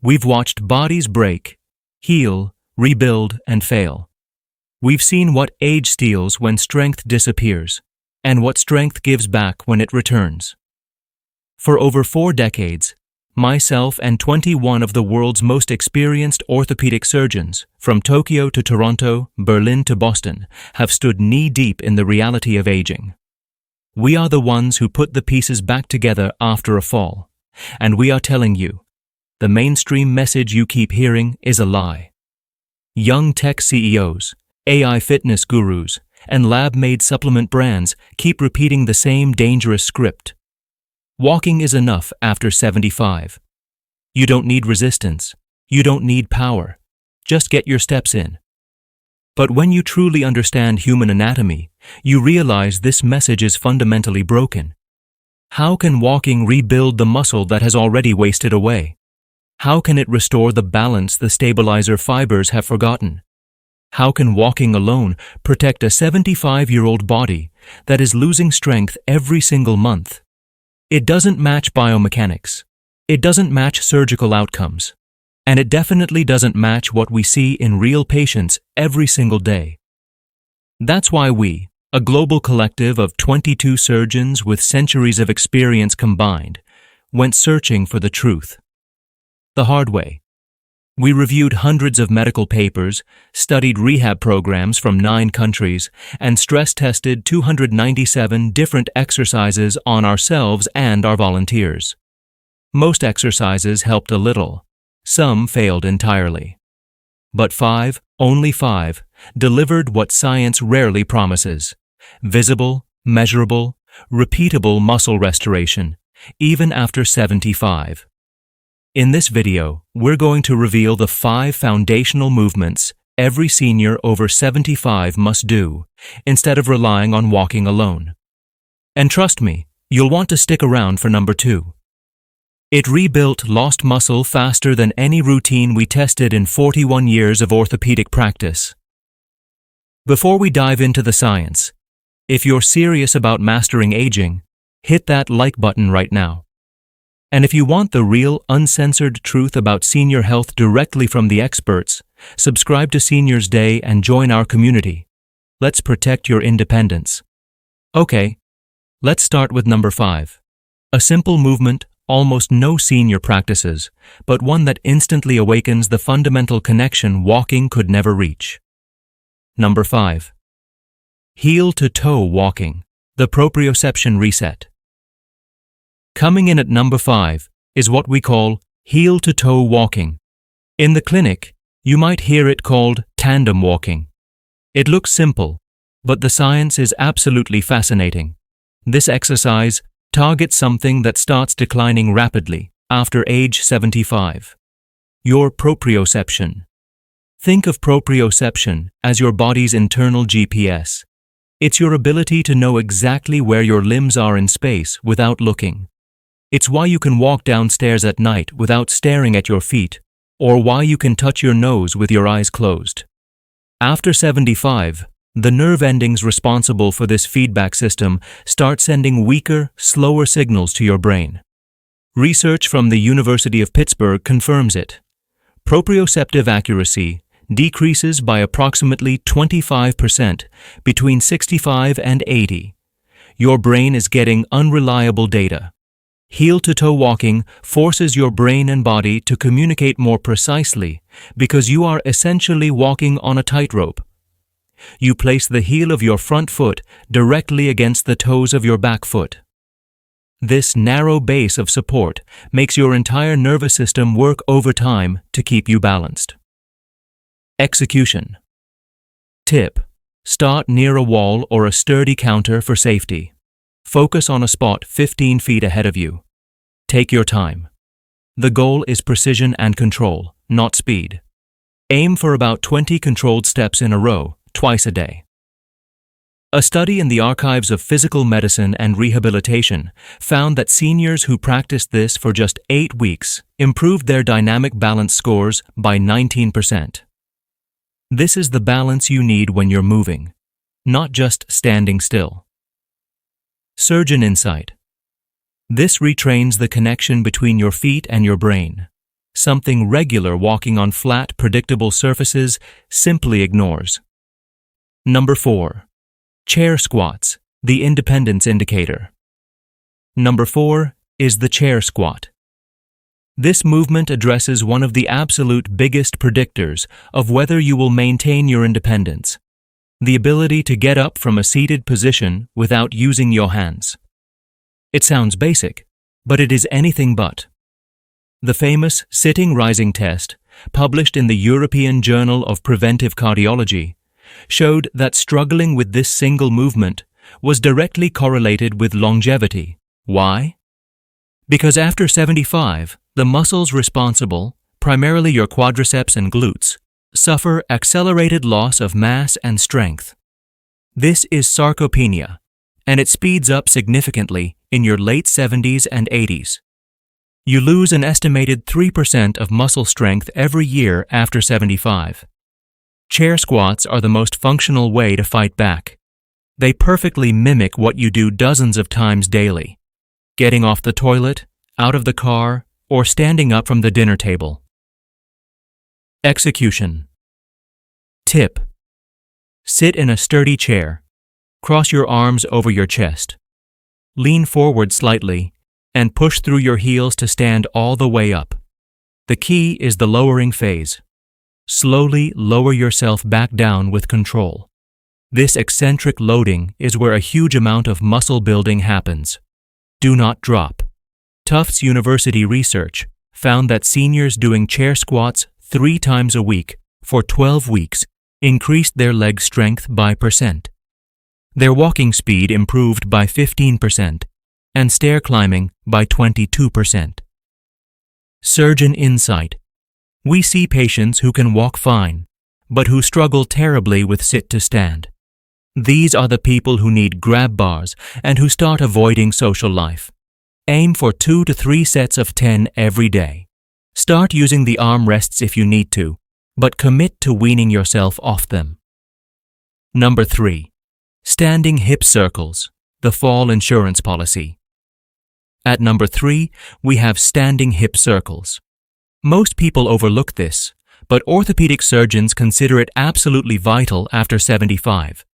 We've watched bodies break, heal, rebuild, and fail. We've seen what age steals when strength disappears, and what strength gives back when it returns. For over 4 decades, myself and 21 of the world's most experienced orthopedic surgeons, from Tokyo to Toronto, Berlin to Boston, have stood knee-deep in the reality of aging. We are the ones who put the pieces back together after a fall, and we are telling you, the mainstream message you keep hearing is a lie. Young tech CEOs, AI fitness gurus, and lab-made supplement brands keep repeating the same dangerous script. Walking is enough after 75. You don't need resistance. You don't need power. Just get your steps in. But when you truly understand human anatomy, you realize this message is fundamentally broken. How can walking rebuild the muscle that has already wasted away? How can it restore the balance the stabilizer fibers have forgotten? How can walking alone protect a 75-year-old body that is losing strength every single month? It doesn't match biomechanics. It doesn't match surgical outcomes. And it definitely doesn't match what we see in real patients every single day. That's why we, a global collective of 22 surgeons with centuries of experience combined, went searching for the truth. The hard way. We reviewed hundreds of medical papers, studied rehab programs from 9 countries, and stress-tested 297 different exercises on ourselves and our volunteers. Most exercises helped a little. Some failed entirely. But 5, only 5, delivered what science rarely promises: visible, measurable, repeatable muscle restoration, even after 75. In this video, we're going to reveal the 5 foundational movements every senior over 75 must do, instead of relying on walking alone. And trust me, you'll want to stick around for number 2. It rebuilt lost muscle faster than any routine we tested in 41 years of orthopedic practice. Before we dive into the science, if you're serious about mastering aging, hit that like button right now. And if you want the real, uncensored truth about senior health directly from the experts, subscribe to Seniors Day and join our community. Let's protect your independence. Okay, let's start with number 5. A simple movement almost no senior practices, but one that instantly awakens the fundamental connection walking could never reach. Number 5. Heel-to-toe walking, the proprioception reset. Coming in at number 5 is what we call heel-to-toe walking. In the clinic, you might hear it called tandem walking. It looks simple, but the science is absolutely fascinating. This exercise targets something that starts declining rapidly after age 75. Your proprioception. Think of proprioception as your body's internal GPS. It's your ability to know exactly where your limbs are in space without looking. It's why you can walk downstairs at night without staring at your feet, or why you can touch your nose with your eyes closed. After 75, the nerve endings responsible for this feedback system start sending weaker, slower signals to your brain. Research from the University of Pittsburgh confirms it. Proprioceptive accuracy decreases by approximately 25% between 65 and 80. Your brain is getting unreliable data. Heel-to-toe walking forces your brain and body to communicate more precisely because you are essentially walking on a tightrope. You place the heel of your front foot directly against the toes of your back foot. This narrow base of support makes your entire nervous system work overtime to keep you balanced. Execution. Tip: start near a wall or a sturdy counter for safety. Focus on a spot 15 feet ahead of you. Take your time. The goal is precision and control, not speed. Aim for about 20 controlled steps in a row, twice a day. A study in the Archives of Physical Medicine and Rehabilitation found that seniors who practiced this for just 8 weeks improved their dynamic balance scores by 19%. This is the balance you need when you're moving, not just standing still. Surgeon insight. This retrains the connection between your feet and your brain. something regular walking on flat, predictable surfaces simply ignores. Number 4. Chair squats, the independence indicator. Number 4 is the chair squat. This movement addresses one of the absolute biggest predictors of whether you will maintain your independence, the ability to get up from a seated position without using your hands. It sounds basic, but it is anything but. The famous sitting-rising test, published in the European Journal of Preventive Cardiology, showed that struggling with this single movement was directly correlated with longevity. Why? Because after 75, the muscles responsible, primarily your quadriceps and glutes, suffer accelerated loss of mass and strength. This is sarcopenia, and it speeds up significantly in your late 70s and 80s. You lose an estimated 3% of muscle strength every year after 75. Chair squats are the most functional way to fight back. They perfectly mimic what you do dozens of times daily: getting off the toilet, out of the car, or standing up from the dinner table. Execution. Tip. Sit in a sturdy chair. Cross your arms over your chest. Lean forward slightly and push through your heels to stand all the way up. The key is the lowering phase. Slowly lower yourself back down with control. This eccentric loading is where a huge amount of muscle building happens. Do not drop. Tufts University research found that seniors doing chair squats 3 times a week for 12 weeks increased their leg strength by %. Their walking speed improved by 15% and stair climbing by 22%. Surgeon insight. We see patients who can walk fine, but who struggle terribly with sit to stand. These are the people who need grab bars and who start avoiding social life. Aim for 2 to 3 sets of 10 every day. Start using the arm rests if you need to, but commit to weaning yourself off them. Number 3. Standing hip circles, the fall insurance policy. At number 3, we have standing hip circles. Most people overlook this, but orthopedic surgeons consider it absolutely vital after 75.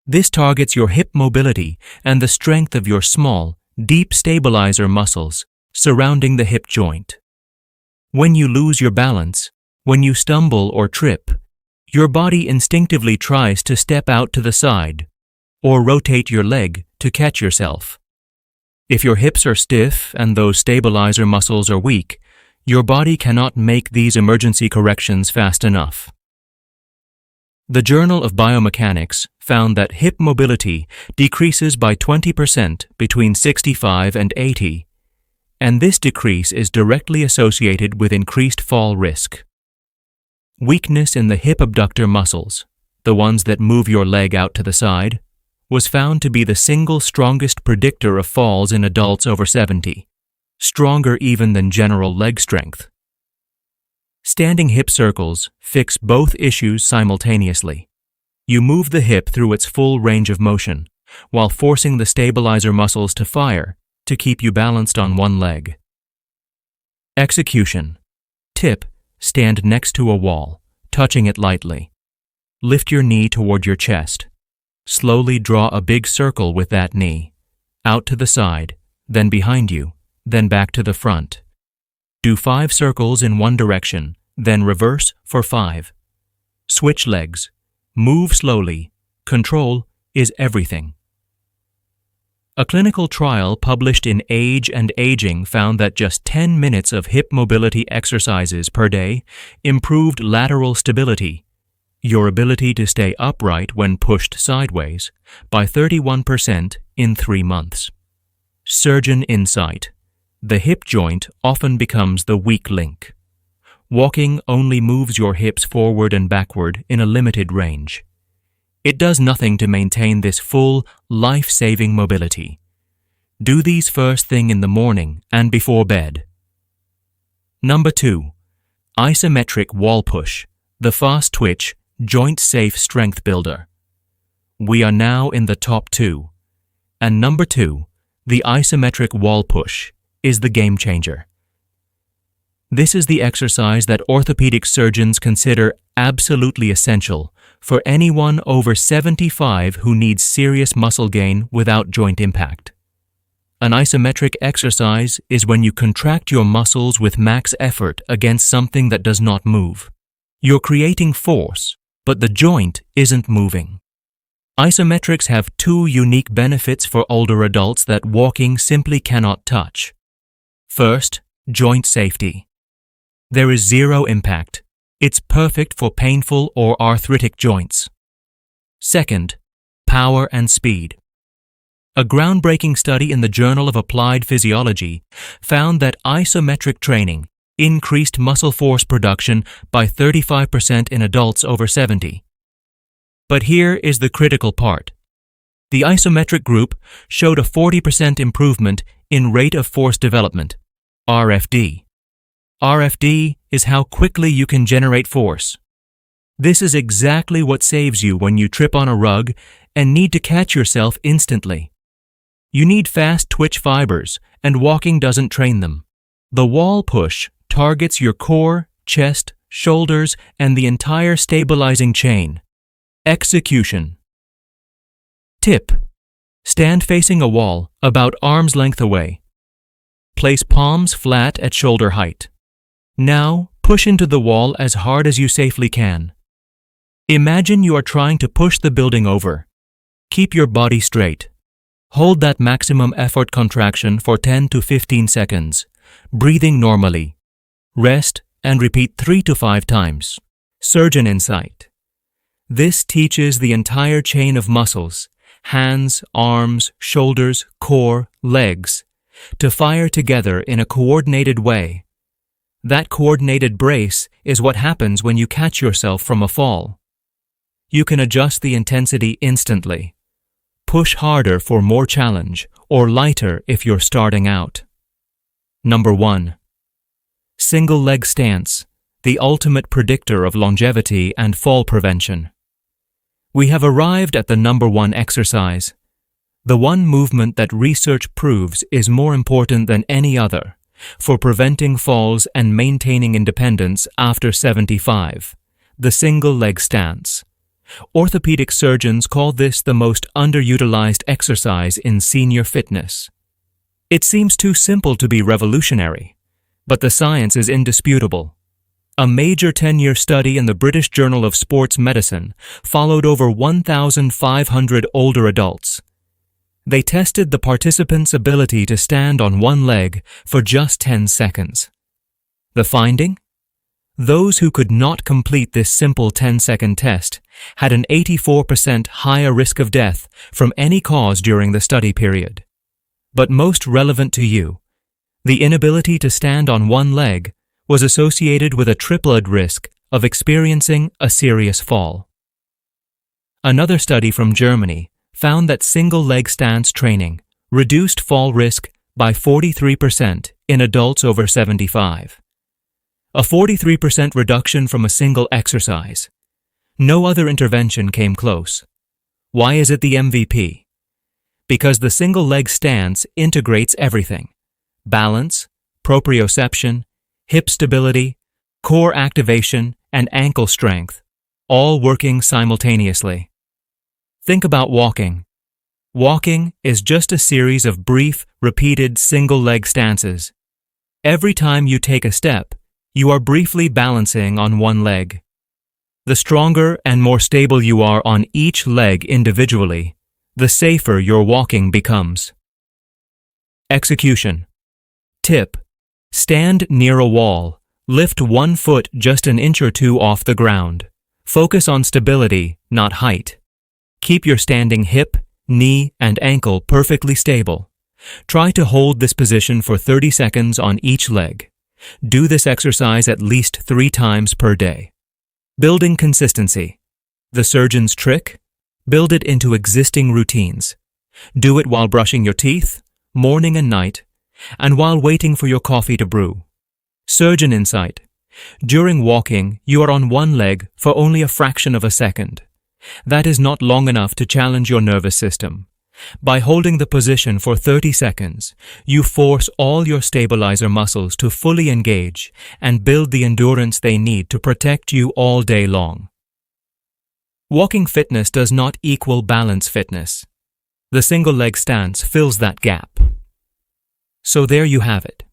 This targets your hip mobility and the strength of your small, deep stabilizer muscles surrounding the hip joint. When you lose your balance, when you stumble or trip, your body instinctively tries to step out to the side or rotate your leg to catch yourself. If your hips are stiff and those stabilizer muscles are weak, your body cannot make these emergency corrections fast enough. The Journal of Biomechanics found that hip mobility decreases by 20% between 65 and 80, and this decrease is directly associated with increased fall risk. Weakness in the hip abductor muscles, the ones that move your leg out to the side, was found to be the single strongest predictor of falls in adults over 70, stronger even than general leg strength. Standing hip circles fix both issues simultaneously. You move the hip through its full range of motion, while forcing the stabilizer muscles to fire to keep you balanced on one leg. Execution. Tip. Stand next to a wall, touching it lightly. Lift your knee toward your chest. Slowly draw a big circle with that knee, out to the side, then behind you, then back to the front. Do 5 circles in one direction, then reverse for 5. Switch legs. Move slowly. Control is everything. A clinical trial published in Age and Aging found that just 10 minutes of hip mobility exercises per day improved lateral stability, your ability to stay upright when pushed sideways, by 31% in 3 months. Surgeon insight. The hip joint often becomes the weak link. Walking only moves your hips forward and backward in a limited range. It does nothing to maintain this full, life-saving mobility. Do these first thing in the morning and before bed. Number 2. Isometric wall push, the fast twitch, joint-safe strength builder. We are now in the top 2. And number 2, the isometric wall push, is the game changer. This is the exercise that orthopedic surgeons consider absolutely essential for anyone over 75 who needs serious muscle gain without joint impact. An isometric exercise is when you contract your muscles with max effort against something that does not move. You're creating force, but the joint isn't moving. Isometrics have two unique benefits for older adults that walking simply cannot touch. First, joint safety. There is zero impact. It's perfect for painful or arthritic joints. Second, power and speed. A groundbreaking study in the Journal of Applied Physiology found that isometric training increased muscle force production by 35% in adults over 70. But here is the critical part. The isometric group showed a 40% improvement in rate of force development, RFD. RFD is how quickly you can generate force. This is exactly what saves you when you trip on a rug and need to catch yourself instantly. You need fast twitch fibers, and walking doesn't train them. The wall push targets your core, chest, shoulders, and the entire stabilizing chain. Execution. Tip. Stand facing a wall, about arm's length away. Place palms flat at shoulder height. Now, push into the wall as hard as you safely can. Imagine you are trying to push the building over. Keep your body straight. Hold that maximum effort contraction for 10 to 15 seconds, breathing normally. Rest and repeat 3 to 5 times. Surgeon insight. This teaches the entire chain of muscles, hands, arms, shoulders, core, legs, to fire together in a coordinated way. That coordinated brace is what happens when you catch yourself from a fall. You can adjust the intensity instantly. Push harder for more challenge, or lighter if you're starting out. Number 1. Single leg stance, the ultimate predictor of longevity and fall prevention. We have arrived at the number 1 exercise, the one movement that research proves is more important than any other for preventing falls and maintaining independence after 75, the single leg stance. Orthopedic surgeons call this the most underutilized exercise in senior fitness. It seems too simple to be revolutionary, but the science is indisputable. A major 10-year study in the British Journal of Sports Medicine followed over 1,500 older adults. They tested the participants' ability to stand on one leg for just 10 seconds. The finding? Those who could not complete this simple 10-second test had an 84% higher risk of death from any cause during the study period. But most relevant to you, the inability to stand on one leg was associated with a triplet risk of experiencing a serious fall. Another study from Germany found that single-leg stance training reduced fall risk by 43% in adults over 75. A 43% reduction from a single exercise. No other intervention came close. Why is it the MVP? Because the single-leg stance integrates everything: balance, proprioception, hip stability, core activation, and ankle strength, all working simultaneously. Think about walking. Walking is just a series of brief, repeated single-leg stances. Every time you take a step, you are briefly balancing on one leg. The stronger and more stable you are on each leg individually, the safer your walking becomes. Execution. Tip. Stand near a wall. Lift one foot just an inch or two off the ground. Focus on stability, not height. Keep your standing hip, knee, and ankle perfectly stable. Try to hold this position for 30 seconds on each leg. Do this exercise at least 3 times per day. Building consistency. The surgeon's trick? Build it into existing routines. Do it while brushing your teeth, morning and night, and while waiting for your coffee to brew. Surgeon insight. During walking, you are on one leg for only a fraction of a second. That is not long enough to challenge your nervous system. By holding the position for 30 seconds, you force all your stabilizer muscles to fully engage and build the endurance they need to protect you all day long. Walking fitness does not equal balance fitness. The single leg stance fills that gap. So there you have it.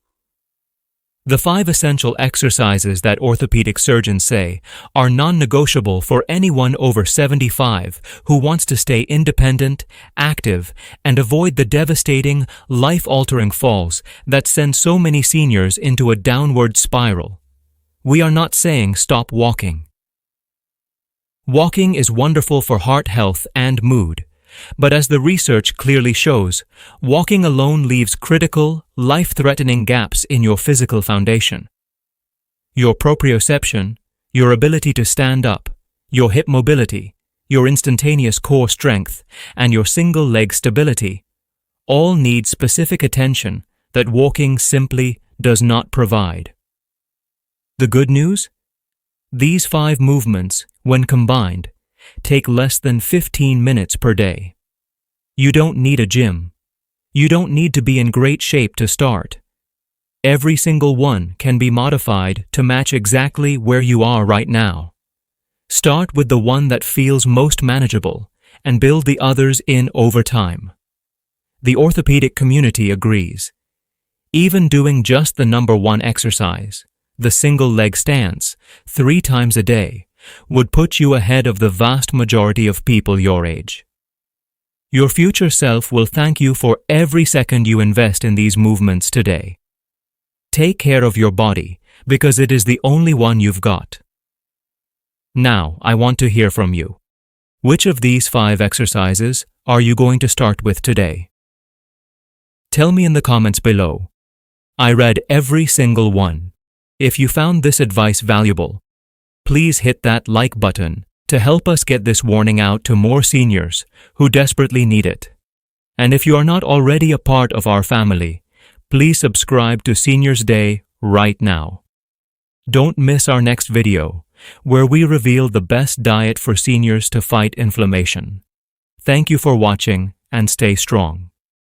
The 5 essential exercises that orthopedic surgeons say are non-negotiable for anyone over 75 who wants to stay independent, active, and avoid the devastating, life-altering falls that send so many seniors into a downward spiral. We are not saying stop walking. Walking is wonderful for heart health and mood. But as the research clearly shows, walking alone leaves critical, life-threatening gaps in your physical foundation. Your proprioception, your ability to stand up, your hip mobility, your instantaneous core strength, and your single leg stability all need specific attention that walking simply does not provide. The good news? These 5 movements, when combined, take less than 15 minutes per day. You don't need a gym. You don't need to be in great shape to start. Every single one can be modified to match exactly where you are right now. Start with the one that feels most manageable and build the others in over time. The orthopedic community agrees. Even doing just the number 1 exercise, the single leg stance, 3 times a day, would put you ahead of the vast majority of people your age. Your future self will thank you for every second you invest in these movements today. Take care of your body because it is the only one you've got. Now, I want to hear from you. Which of these 5 exercises are you going to start with today? Tell me in the comments below. I read every single one. If you found this advice valuable, please hit that like button to help us get this warning out to more seniors who desperately need it. And if you are not already a part of our family, please subscribe to Seniors Day right now. Don't miss our next video, where we reveal the best diet for seniors to fight inflammation. Thank you for watching and stay strong.